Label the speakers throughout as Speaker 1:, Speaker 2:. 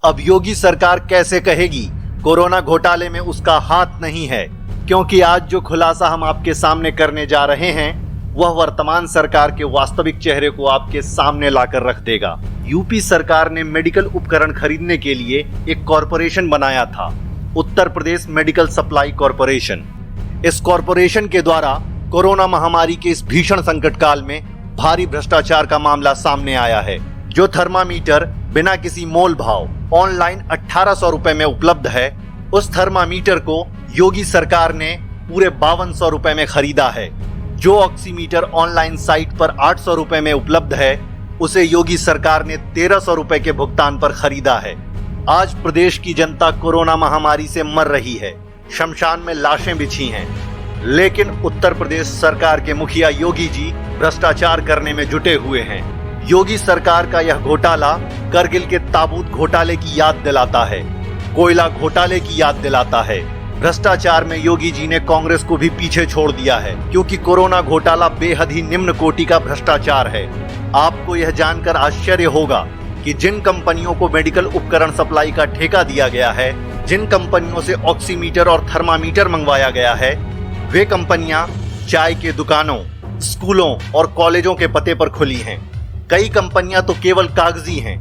Speaker 1: अब योगी सरकार कैसे कहेगी कोरोना घोटाले में उसका हाथ नहीं है, क्योंकि आज जो खुलासा हम आपके सामने करने जा रहे हैं वह वर्तमान सरकार के वास्तविक चेहरे को आपके सामने लाकर रख देगा। यूपी सरकार ने मेडिकल उपकरण खरीदने के लिए एक कॉरपोरेशन बनाया था, Uttar Pradesh medical supply corporation. इस कॉरपोरेशन के द्वारा कोरोना महामारी के इस भीषण संकट काल में भारी भ्रष्टाचार का मामला सामने आया है। जो थर्मामीटर बिना किसी मोल भाव ऑनलाइन 1800 रुपए में उपलब्ध है, उस थर्मामीटर को योगी सरकार ने पूरे 5200 रुपए में खरीदा है। जो ऑक्सीमीटर ऑनलाइन साइट पर 800 रुपए में उपलब्ध है, उसे योगी सरकार ने 1300 रुपए के भुगतान पर खरीदा है। आज प्रदेश की जनता कोरोना महामारी से मर रही है, शमशान में लाशें बिछी हैं, लेकिन उत्तर प्रदेश सरकार के मुखिया योगी जी भ्रष्टाचार करने में जुटे हुए हैं। योगी सरकार का यह घोटाला करगिल के ताबूत घोटाले की याद दिलाता है, कोयला घोटाले की याद दिलाता है। भ्रष्टाचार में योगी जी ने कांग्रेस को भी पीछे छोड़ दिया है, क्योंकि कोरोना घोटाला बेहद ही निम्न कोटि का भ्रष्टाचार है। आपको यह जानकर आश्चर्य होगा कि जिन कंपनियों को मेडिकल उपकरण सप्लाई का ठेका दिया गया है, जिन कंपनियों से ऑक्सीमीटर और थर्मामीटर मंगवाया गया है, वे कंपनियां चाय के दुकानों, स्कूलों और कॉलेजों के पते पर खुली हैं। कई कंपनियां तो केवल कागजी हैं,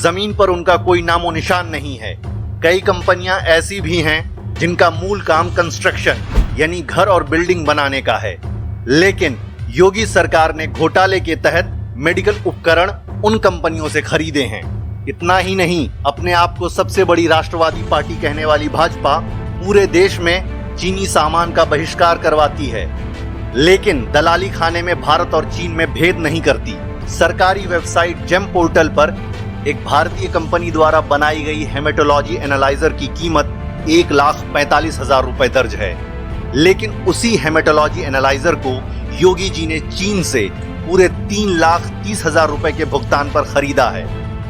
Speaker 1: जमीन पर उनका कोई नामो निशान नहीं है। कई कंपनियां ऐसी भी हैं जिनका मूल काम कंस्ट्रक्शन यानी घर और बिल्डिंग बनाने का है। लेकिन योगी सरकार ने घोटाले के तहत मेडिकल उपकरण उन कंपनियों से खरीदे हैं। इतना ही नहीं, अपने आप को सबसे बड़ी राष्ट्रवादी पार्टी कहने वाली भाजपा पूरे देश में चीनी सामान का बहिष्कार करवाती है, लेकिन दलाली खाने में भारत और चीन में भेद नहीं करती। सरकारी वेबसाइट जेम पोर्टल पर एक भारतीय कंपनी द्वारा बनाई गई हेमेटोलॉजी एनालाइजर की कीमत 1,45,000 रुपए दर्ज है, लेकिन उसी हेमेटोलॉजी एनालाइजर को योगी जी ने चीन से पूरे 3,30,000 रुपए के भुगतान पर खरीदा है,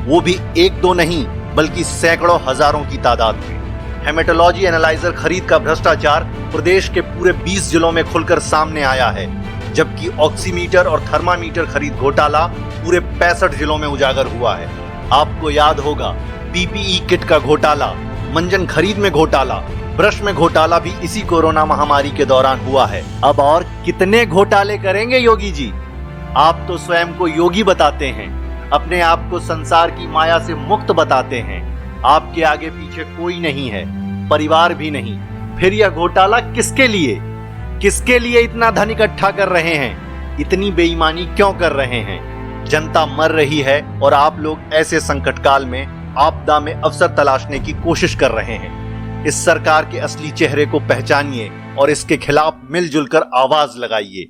Speaker 1: वो भी एक दो नहीं बल्कि सैकड़ों हजारों की तादाद में। हेमेटोलॉजी एनालाइजर खरीद का भ्रष्टाचार प्रदेश के पूरे 20 जिलों में खुलकर सामने आया है, जबकि ऑक्सीमीटर और थर्मामीटर खरीद घोटाला पूरे 65 जिलों में उजागर हुआ है। आपको याद होगा पीपीई किट का घोटाला, मंजन खरीद में घोटाला, ब्रश में घोटाला भी इसी कोरोना महामारी के दौरान हुआ है। अब और कितने घोटाले करेंगे योगी जी? आप तो स्वयं को योगी बताते हैं, अपने आप को संसार की माया से मुक्त बताते हैं। आपके आगे पीछे कोई नहीं है, परिवार भी नहीं। फिर यह घोटाला किसके लिए? किसके लिए इतना धन इकट्ठा कर रहे हैं? इतनी बेईमानी क्यों कर रहे हैं? जनता मर रही है और आप लोग ऐसे संकट काल में आपदा में अवसर तलाशने की कोशिश कर रहे हैं। इस सरकार के असली चेहरे को पहचानिए और इसके खिलाफ मिलजुल कर आवाज लगाइए।